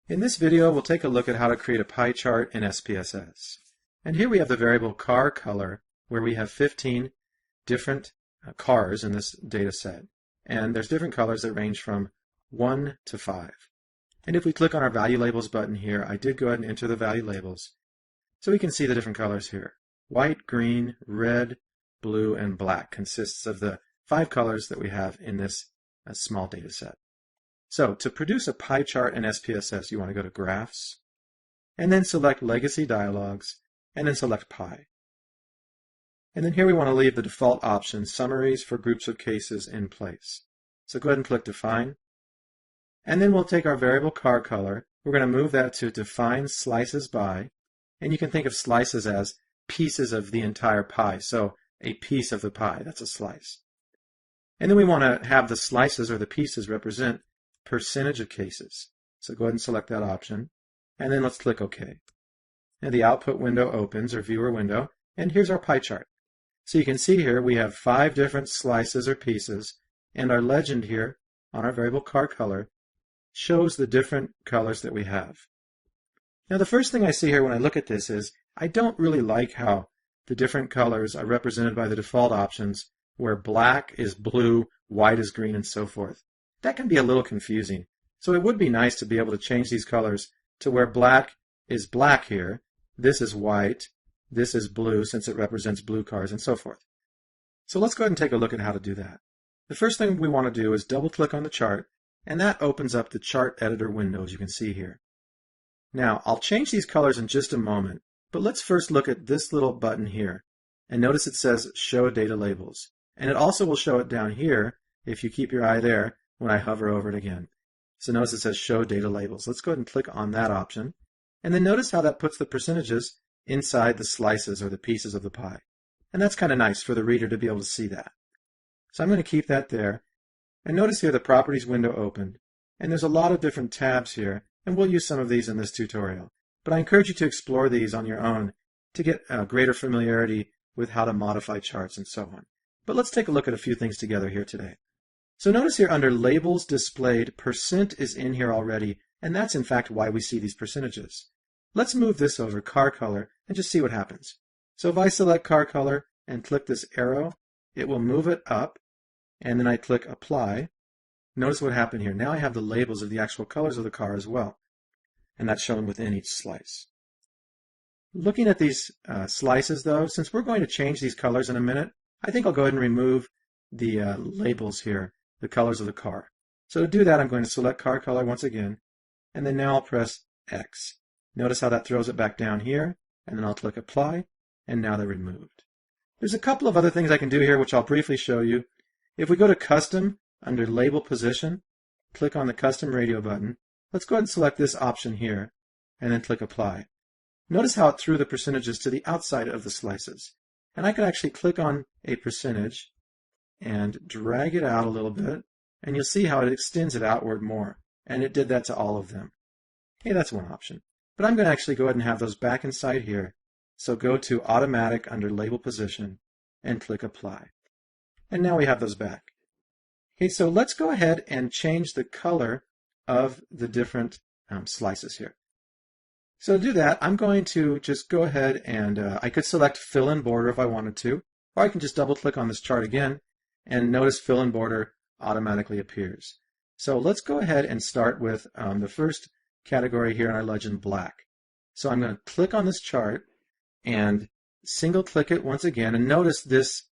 In this video, we'll take a look at how to create a pie chart in SPSS. And here we have the variable car color, where we have 15 different cars in this data set. And there's different colors that range from 1 to 5. And if we click on our value labels button here, I did go ahead and enter the value labels. So we can see the different colors here. White, green, red, blue, and black consists of the 5 colors that we have in this small data set. So to produce a pie chart in SPSS, you want to go to Graphs, and then select Legacy Dialogs, and then select Pie. And then here we want to leave the default option, Summaries for Groups of Cases, in place. So go ahead and click Define. And then we'll take our variable car color. We're going to move that to Define Slices By. And you can think of slices as pieces of the entire pie. So a piece of the pie, that's a slice. And then we want to have the slices or the pieces represent percentage of cases. So go ahead and select that option, and then let's click OK. And the output window opens, or viewer window, and here's our pie chart. So you can see here we have 5 different slices or pieces, and our legend here on our variable car color shows the different colors that we have. Now the first thing I see here when I look at this is I don't really like how the different colors are represented by the default options, where black is blue, white is green, and so forth. That can be a little confusing. So it would be nice to be able to change these colors to where black is black here, this is white, this is blue since it represents blue cars, and so forth. So let's go ahead and take a look at how to do that. The first thing we want to do is double click on the chart, and that opens up the chart editor window, as you can see here. Now I'll change these colors in just a moment, but let's first look at this little button here, and notice it says Show Data Labels. And it also will show it down here, if you keep your eye there, when I hover over it again. So notice it says Show Data Labels. Let's go ahead and click on that option. And then notice how that puts the percentages inside the slices or the pieces of the pie. And that's kind of nice for the reader to be able to see that. So I'm going to keep that there. And notice here the Properties window opened. And there's a lot of different tabs here, and we'll use some of these in this tutorial. But I encourage you to explore these on your own to get greater familiarity with how to modify charts and so on. But let's take a look at a few things together here today. So notice here under Labels Displayed, percent is in here already, and that's in fact why we see these percentages. Let's move this over, Car Color, and just see what happens. So if I select Car Color and click this arrow, it will move it up, and then I click Apply. Notice what happened here. Now I have the labels of the actual colors of the car as well, and that's shown within each slice. Looking at these slices though, since we're going to change these colors in a minute, I think I'll go ahead and remove the labels here, the colors of the car. So to do that, I'm going to select Car Color once again, and then now I'll press X. Notice how that throws it back down here, and then I'll click Apply, and now they're removed. There's a couple of other things I can do here, which I'll briefly show you. If we go to Custom, under Label Position, click on the Custom Radio button. Let's go ahead and select this option here, and then click Apply. Notice how it threw the percentages to the outside of the slices. And I can actually click on a percentage and drag it out a little bit, and you'll see how it extends it outward more. And it did that to all of them. Hey, that's one option. But I'm going to actually go ahead and have those back inside here. So go to Automatic under Label Position and click Apply. And now we have those back. Okay, so let's go ahead and change the color of the different slices here. So to do that, I'm going to just go ahead and I could select Fill in Border if I wanted to, or I can just double click on this chart again, and notice Fill in Border automatically appears. So let's go ahead and start with the first category here in our legend, black. So I'm going to click on this chart and single click it once again, and notice this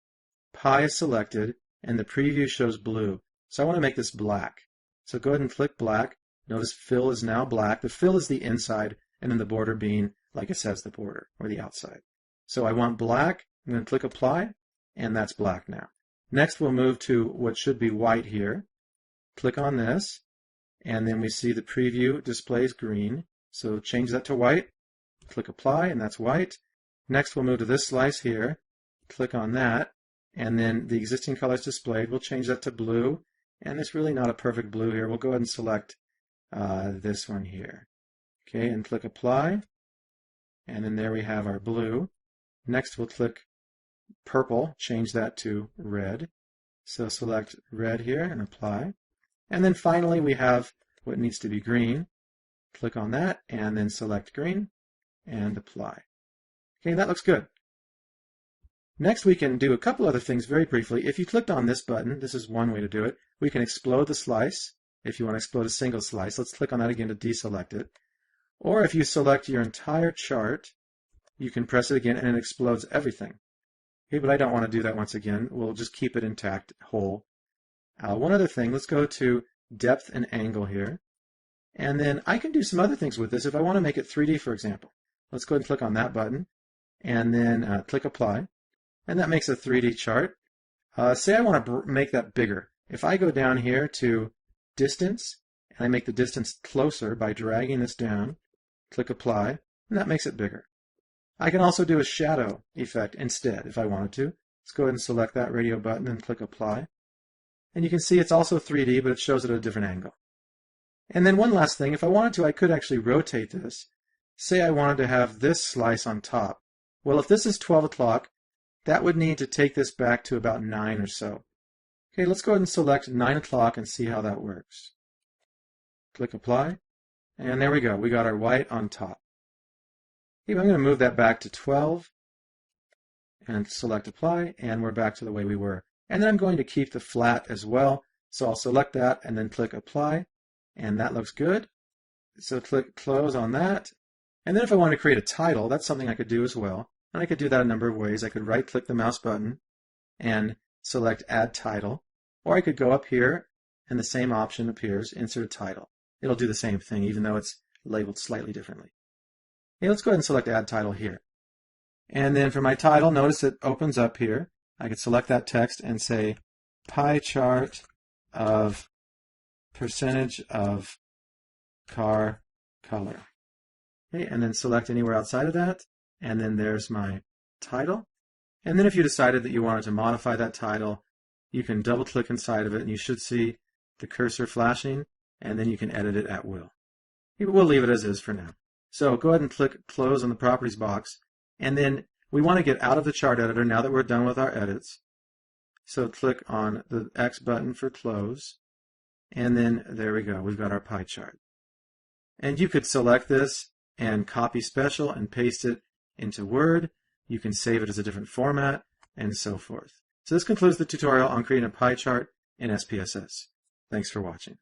pie is selected and the preview shows blue. So I want to make this black. So go ahead and click black. Notice fill is now black. The fill is the inside, and then the border being, like it says, the border or the outside. So I want black. I'm going to click Apply, and that's black now. Next we'll move to what should be white here. Click on this, and then we see the preview displays green. So change that to white. Click Apply, and that's white. Next we'll move to this slice here. Click on that, and then the existing colors displayed. We'll change that to blue, and it's really not a perfect blue here. We'll go ahead and select this one here. Okay, and click Apply, and then there we have our blue. Next we'll click purple, change that to red. So select red here and Apply. And then finally we have what needs to be green. Click on that and then select green and apply. Okay, that looks good. Next, we can do a couple other things very briefly. If you clicked on this button, this is one way to do it. We can explode the slice. If you want to explode a single slice, let's click on that again to deselect it. Or if you select your entire chart, you can press it again and it explodes everything. Okay, but I don't want to do that once again. We'll just keep it intact, whole. One other thing, let's go to depth and angle here. And then I can do some other things with this. If I want to make it 3D, for example, let's go ahead and click on that button and then click apply. And that makes a 3D chart. Say I want to make that bigger. If I go down here to distance, and I make the distance closer by dragging this down, click apply, and that makes it bigger. I can also do a shadow effect instead if I wanted to. Let's go ahead and select that radio button and click apply. And you can see it's also 3D, but it shows it at a different angle. And then one last thing, if I wanted to, I could actually rotate this. Say I wanted to have this slice on top. Well, if this is 12 o'clock, that would need to take this back to about 9 or so. Okay, let's go ahead and select 9 o'clock and see how that works. Click apply, and there we go. We got our white on top. Okay, I'm going to move that back to 12 and select apply, and we're back to the way we were. And then I'm going to keep the flat as well. So I'll select that and then click apply, and that looks good. So click close on that. And then if I want to create a title, that's something I could do as well. And I could do that a number of ways. I could right-click the mouse button and select Add Title, or I could go up here and the same option appears, Insert Title. It'll do the same thing, even though it's labeled slightly differently. Okay, let's go ahead and select Add Title here. And then for my title, notice it opens up here. I could select that text and say pie chart of percentage of car color. Okay, and then select anywhere outside of that. And then there's my title. And then if you decided that you wanted to modify that title, you can double click inside of it and you should see the cursor flashing, and then you can edit it at will. We'll leave it as is for now. So go ahead and click close on the properties box, and then we want to get out of the chart editor now that we're done with our edits. So click on the X button for close, and then there we go. We've got our pie chart. And you could select this and copy special and paste it into Word. You can save it as a different format, and so forth. So this concludes the tutorial on creating a pie chart in SPSS. Thanks for watching.